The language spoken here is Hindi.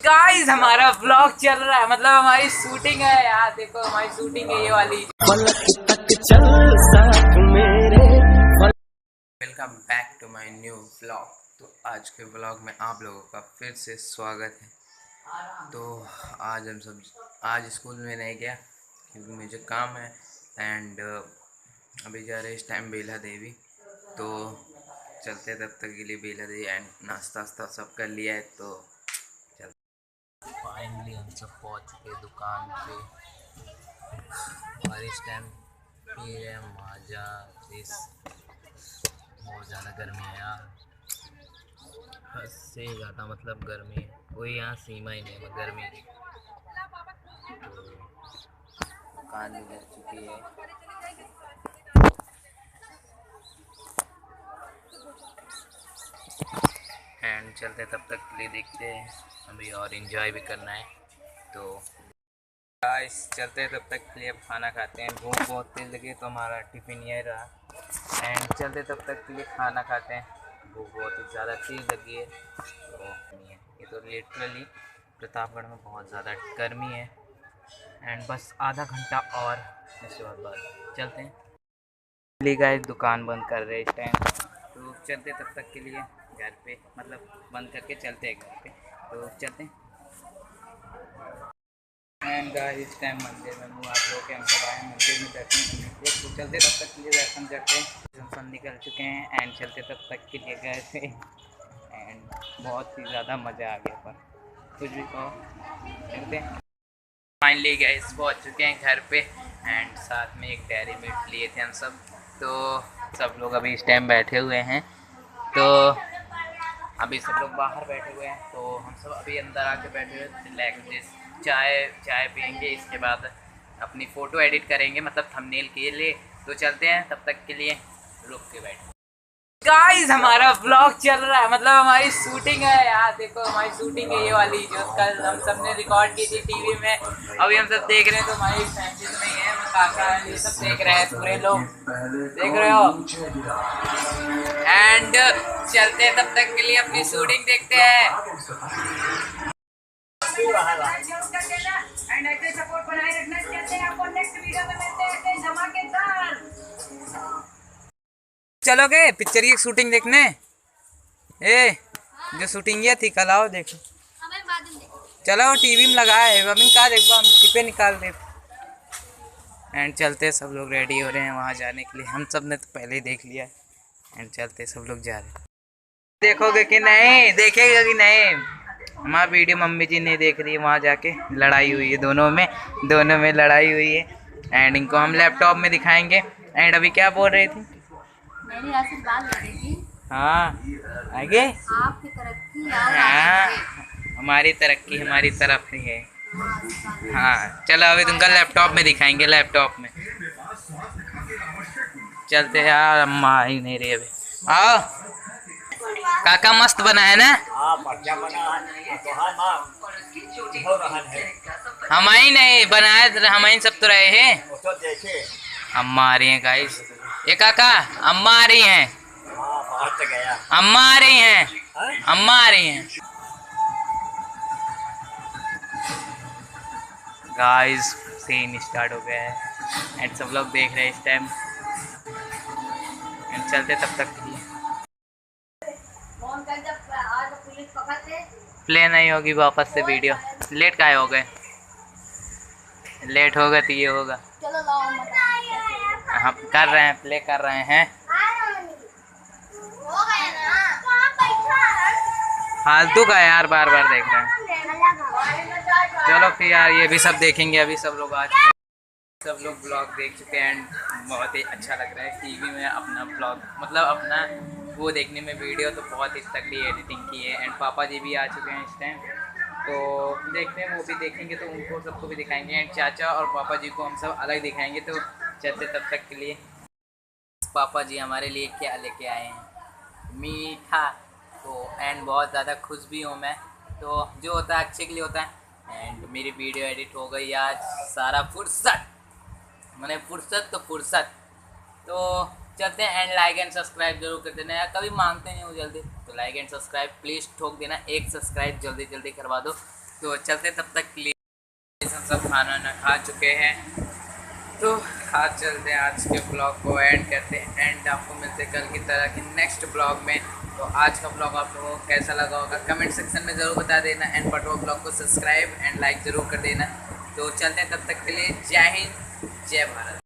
गाइस हमारा व्लॉग चल रहा है, मतलब हमारी शूटिंग है यार। देखो हमारी शूटिंग है ये वाली। Welcome back to my new vlog. तो आज के व्लॉग में आप लोगों का फिर से स्वागत है। तो आज स्कूल में नहीं गया क्योंकि मुझे काम है। एंड अभी जा रहे इस टाइम बेला देवी। तो चलते तब तक के लिए बेला देवी। एंड नाश्ता सब कर लिया है तो फाइनली हम सब पहुंच चुके दुकान पे। और इस टाइम पी रहे हैं माजा जूस। बहुत ज़्यादा गर्मी है यार, हद से ज़्यादा मतलब गर्मी है। कोई यहाँ सीमा ही नहीं है गर्मी की। तो दुकान में लग चुकी है। एंड चलते तब तक के लिए देखते हैं, अभी और इन्जॉय भी करना है। तो गाइस चलते तब तक के लिए अब खाना खाते हैं। भूख बहुत तेज लगी तो हमारा टिफ़िन ये रहा। एंड चलते तब तक के लिए खाना खाते हैं। भूख बहुत ही ज़्यादा तेज़ लगी है। तो ये तो लिटरली प्रतापगढ़ में बहुत ज़्यादा गर्मी है। एंड बस आधा घंटा और इसके बाद चलते हैं। गाइस दुकान बंद कर रहे हैं इस टाइम। तो चलते तब तक के लिए घर पे, मतलब बंद करके चलते हैं घर पे। तो चलते हैं। एंड गाइस इस टाइम मंदिर में हूँ। आप लोग के हम सब आए मंदिर में दर्शन करने के लिए। तो चलते तब तक के लिए दर्शन करते हैं। हम सब निकल चुके हैं एंड चलते तब तक के लिए गए थे। एंड बहुत ही ज़्यादा मज़ा आ गया, पर कुछ भी कहो चलते हैं। फाइनली गाइस पहुँच चुके हैं घर पे। एंड साथ में एक डेयरी मिल्क लिए थे हम सब। तो सब लोग अभी इस टाइम बैठे हुए हैं। तो अभी सब लोग बाहर बैठे हुए हैं। तो हम सब अभी अंदर आके बैठे हुए थे। चाय पियेंगे, इसके बाद अपनी फ़ोटो एडिट करेंगे, मतलब थंबनेल के लिए। तो चलते हैं, तब तक के लिए रुक के बैठे। गाइस हमारा व्लॉग चल रहा है, मतलब हमारी शूटिंग है यार। देखो हमारी शूटिंग है ये वाली, जो कल हम सब ने रिकॉर्ड की थी टीवी में। अभी हम सब देख रहे हैं। तो हमारी फैमिली तो नहीं है, मैं काका है, ये सब देख रहे हैं, पूरे लोग देख रहे हो। एंड चलते हैं तब तक के लिए अपनी शूटिंग देखते हैं। एंड ऐसे सपोर्ट बनाए रखना। चलते हैं, आपको नेक्स्ट वीडियो में मिलते हैं धमाकेदार। चलोगे पिक्चर की शूटिंग देखने? ए जो शूटिंग किया थी कल, आओ देखो। चलो टीवी में लगा है, अभी कहा देखो, हम टिपे निकाल दे। एंड चलते सब लोग रेडी हो रहे हैं वहाँ जाने के लिए। हम सब ने तो पहले ही देख लिया है। एंड चलते सब लोग जा रहे हैं। देखोगे कि नहीं, देखेगा कि नहीं? हमारा वीडियो मम्मी जी नहीं देख रही है, वहाँ जाके लड़ाई हुई है दोनों में लड़ाई हुई है। एंड इनको हम लैपटॉप में दिखाएंगे। एंड अभी क्या बोल रही थी? मेरी आशीर्वाद लगेगी। हाँ आगे आपकी तरक्की और हाँ, हमारी तरक्की हमारी तरफ ही है। हाँ चलो अभी तुमका लैपटॉप में दिखाएंगे, लैपटॉप में। चलते यार, अम्मा ही नहीं रही अभी। आओ काका, मस्त बना है ना? हम ही नहीं बनाए, हम ही सब तो रहे हैं। अम्मा आ रही हैं गाइस। ये काका अम्मा आ रही हैं। अम्मा आ रही हैं। अम्मा आ रही हैं गाइस। सीन स्टार्ट हो गया है एंड सब लोग देख रहे हैं इस टाइम। एंड चलते तब तक के लिए। प्ले नहीं होगी वापस से वीडियो। लेट काहे हो गए? लेट होगा तो ये होगा। हम कर रहे हैं, प्ले कर रहे हैं। फालतू का यार, बार बार देख रहे हैं। चलो फिर यार, ये भी सब देखेंगे। अभी सब लोग आ चुके हैं, सब लोग ब्लॉग देख चुके हैं। एंड बहुत ही अच्छा लग रहा है टीवी में अपना ब्लॉग, मतलब अपना वो देखने में वीडियो। तो बहुत ही तगड़ी एडिटिंग की है। एंड पापा जी भी आ चुके हैं इस टाइम। तो देखते हैं, वो भी देखेंगे तो उनको सबको भी दिखाएंगे। एंड चाचा और पापा जी को हम सब अलग दिखाएंगे। तो चलते तब तक के लिए। पापा जी हमारे लिए क्या लेके आए हैं? मीठा। तो एंड बहुत ज़्यादा खुश भी हूँ मैं। तो जो होता है अच्छे के लिए होता है। एंड मेरी वीडियो एडिट हो गई आज, सारा फुर्सत, मैंने फुर्सत तो फुर्सत। तो चलते हैं। एंड लाइक एंड सब्सक्राइब जरूर कर देना यार, कभी मांगते नहीं हो जल्दी। तो लाइक एंड सब्सक्राइब प्लीज़ ठोक देना। एक सब्सक्राइब जल्दी जल्दी करवा दो। तो चलते तब तक के लिए। हम सब खाना वाना खा चुके हैं, तो आज चलते हैं, आज के ब्लॉग को एंड करते हैं। एंड आपको मिलते हैं कल की तरह के नेक्स्ट ब्लॉग में। तो आज का ब्लॉग आप लोगों को कैसा लगा होगा कमेंट सेक्शन में ज़रूर बता देना। एंड पटवा ब्लॉग को सब्सक्राइब एंड लाइक ज़रूर कर देना। तो चलते हैं तब तक के लिए, जय हिंद, जय भारत।